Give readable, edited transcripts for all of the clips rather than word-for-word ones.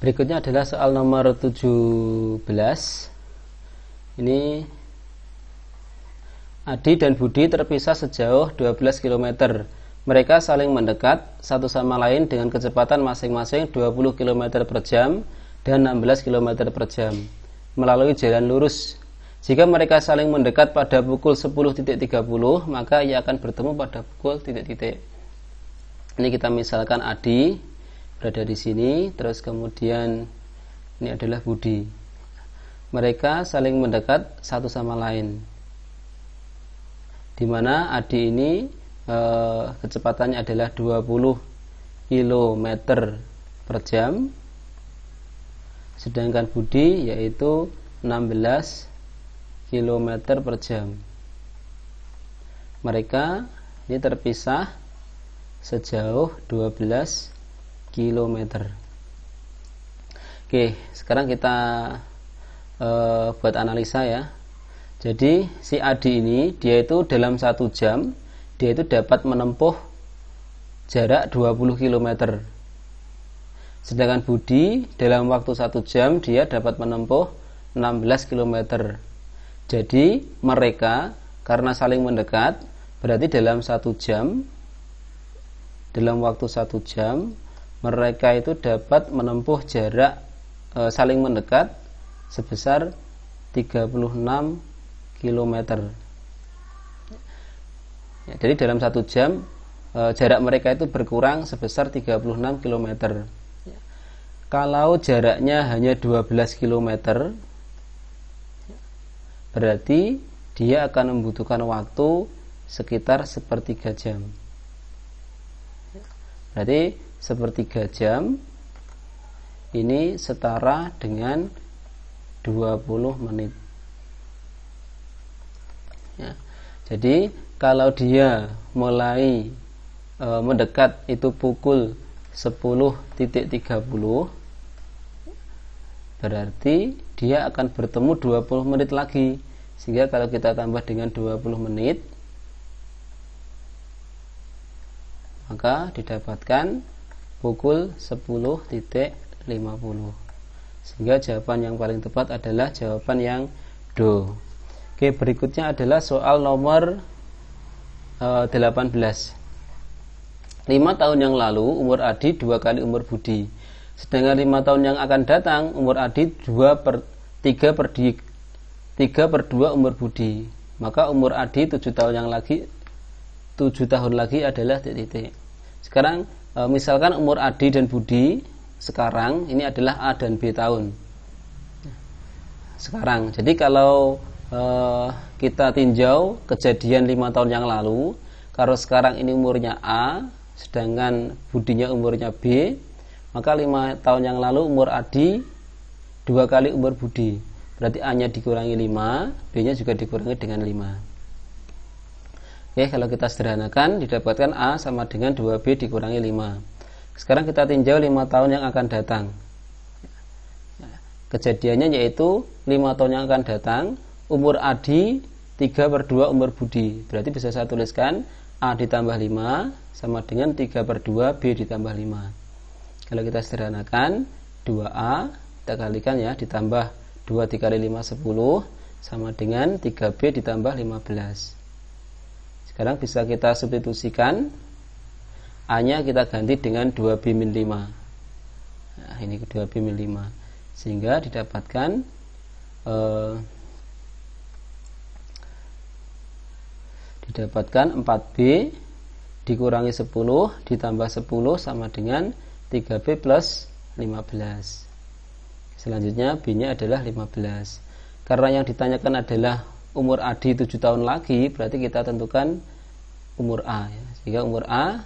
Berikutnya adalah soal nomor 17. Ini Adi dan Budi terpisah sejauh 12 km. Mereka saling mendekat satu sama lain dengan kecepatan masing-masing 20 km per jam dan 16 km per jam melalui jalan lurus. Jika mereka saling mendekat pada pukul 10.30, maka ia akan bertemu pada pukul titik-titik. Ini kita misalkan Adi berada di sini, terus kemudian ini adalah Budi. Mereka saling mendekat satu sama lain, di mana Adi ini kecepatannya adalah 20 km per jam, sedangkan Budi yaitu 16 km per jam. Mereka ini terpisah sejauh 12 km. Oke, sekarang kita buat analisa ya. Jadi si Adi ini dia itu dalam 1 jam dia itu dapat menempuh jarak 20 km. Sedangkan Budi dalam waktu 1 jam dia dapat menempuh 16 km. Jadi mereka karena saling mendekat, berarti dalam 1 jam, dalam waktu 1 jam mereka itu dapat menempuh jarak saling mendekat sebesar 36 km. Ya, jadi dalam 1 jam jarak mereka itu berkurang sebesar 36 km. Ya. Kalau jaraknya hanya 12 km, berarti dia akan membutuhkan waktu sekitar 1/3 jam. Berarti 1/3 jam ini setara dengan 20 menit ya. Jadi kalau dia mulai mendekat itu pukul 10.30, berarti dia akan bertemu 20 menit lagi. Sehingga kalau kita tambah dengan 20 menit, maka didapatkan pukul 10.50. Sehingga jawaban yang paling tepat adalah jawaban yang do. Oke, berikutnya adalah soal nomor 18. 5 tahun yang lalu umur Adi 2 kali umur Budi. Sedangkan 5 tahun yang akan datang umur Adi 3/2 umur Budi. Maka umur Adi 7 tahun lagi adalah titik. Sekarang misalkan umur Adi dan Budi sekarang ini adalah A dan B tahun. Sekarang, jadi kalau kita tinjau kejadian 5 tahun yang lalu, kalau sekarang ini umurnya A, sedangkan Budinya umurnya B, maka 5 tahun yang lalu umur Adi 2 kali umur Budi. Berarti A nya dikurangi 5, B nya juga dikurangi dengan 5. Oke, kalau kita sederhanakan didapatkan A sama dengan 2B dikurangi 5. Sekarang kita tinjau 5 tahun yang akan datang. Kejadiannya yaitu 5 tahun yang akan datang, umur Adi 3/2 umur Budi. Berarti bisa saya tuliskan A ditambah 5 sama dengan 3/2 B ditambah 5. Kalau kita sederhanakan 2A kita kalikan ya, ditambah 2 dikali 5 10 sama dengan 3B ditambah 15. Sekarang bisa kita substitusikan, A nya kita ganti dengan 2B min 5. Nah, ini 2B min 5. Sehingga didapatkan 4B dikurangi 10 ditambah 10 sama dengan 3B plus 15. Selanjutnya B nya adalah 15. Karena yang ditanyakan adalah umur Adi 7 tahun lagi, berarti kita tentukan umur A ya. Sehingga umur A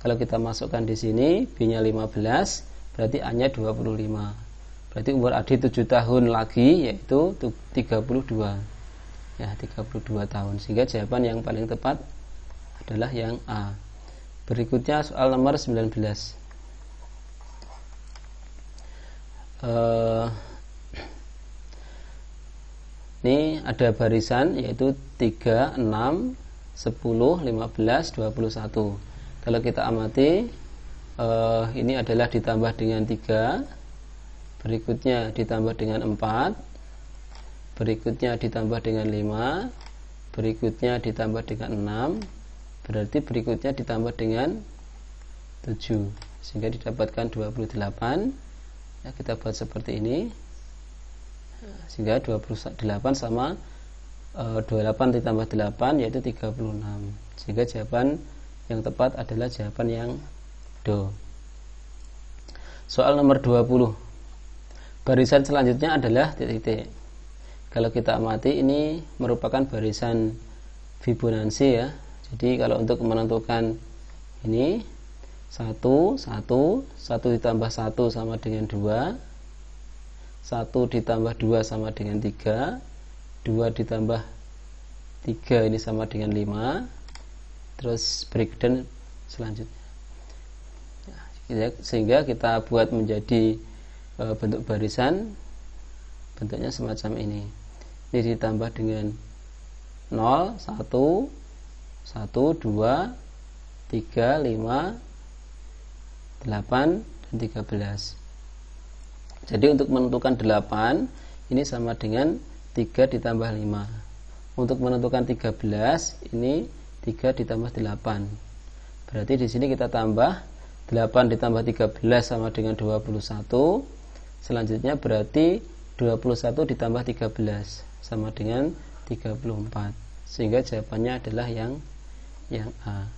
kalau kita masukkan di sini, B nya 15, berarti A nya 25. Berarti umur Adi 7 tahun lagi yaitu 32. Ya, 32 tahun. Sehingga jawaban yang paling tepat adalah yang A. Berikutnya soal nomor 19. Ini ada barisan yaitu 3, 6, 10, 15, 21. Kalau kita amati ini adalah ditambah dengan 3, berikutnya ditambah dengan 4, berikutnya ditambah dengan 5, berikutnya ditambah dengan 6, berarti berikutnya ditambah dengan 7, sehingga didapatkan 28. Ya, kita buat seperti ini, sehingga 28 sama 28 ditambah 8 yaitu 36, sehingga jawaban yang tepat adalah jawaban yang do. Soal nomor 20, barisan selanjutnya adalah titik-titik. Kalau kita amati, ini merupakan barisan Fibonacci ya. Jadi kalau untuk menentukan ini 1 ditambah 1 sama dengan 2, 1 ditambah 2 sama dengan 3, 2 ditambah 3 ini sama dengan 5, terus breakdown selanjutnya ya, sehingga kita buat menjadi bentuk barisan, bentuknya semacam ini. Ini ditambah dengan 0, 1, 2, 3, 5, 8, dan 13. Jadi untuk menentukan 8 ini sama dengan 3 ditambah 5. Untuk menentukan 13 ini 3 ditambah 8. Berarti di sini kita tambah 8 ditambah 13 sama dengan 21. Selanjutnya berarti 21 ditambah 13 sama dengan 34. Sehingga jawabannya adalah yang A.